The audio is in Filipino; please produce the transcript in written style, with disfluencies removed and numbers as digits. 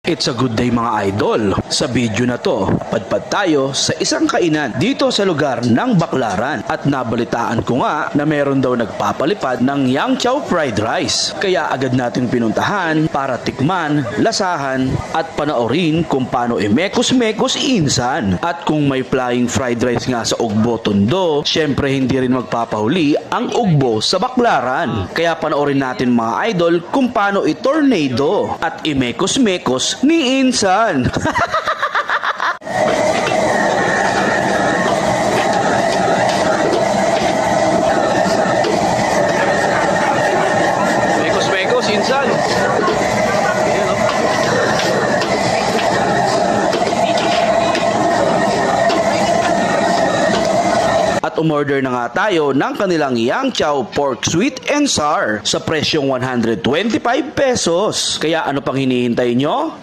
It's a good day mga idol. Sa video na to, padpad tayo sa isang kainan dito sa lugar ng Baclaran at nabalitaan ko nga na meron daw nagpapalipad ng Yang Chow Fried Rice. Kaya agad natin pinuntahan para tikman, lasahan at panoorin kung paano imekos-mekos insan. At kung may flying fried rice nga sa Ugbo Tondo, syempre hindi rin magpapahuli ang Ugbo sa Baclaran. Kaya panoorin natin mga idol kung paano i-tornado at imekos-mekos ni insan. Mekos-mekos insan. At umorder na nga tayo ng kanilang Yang Chow Pork Sweet and Sour sa presyong 125 pesos. Kaya ano pang hinihintay nyo?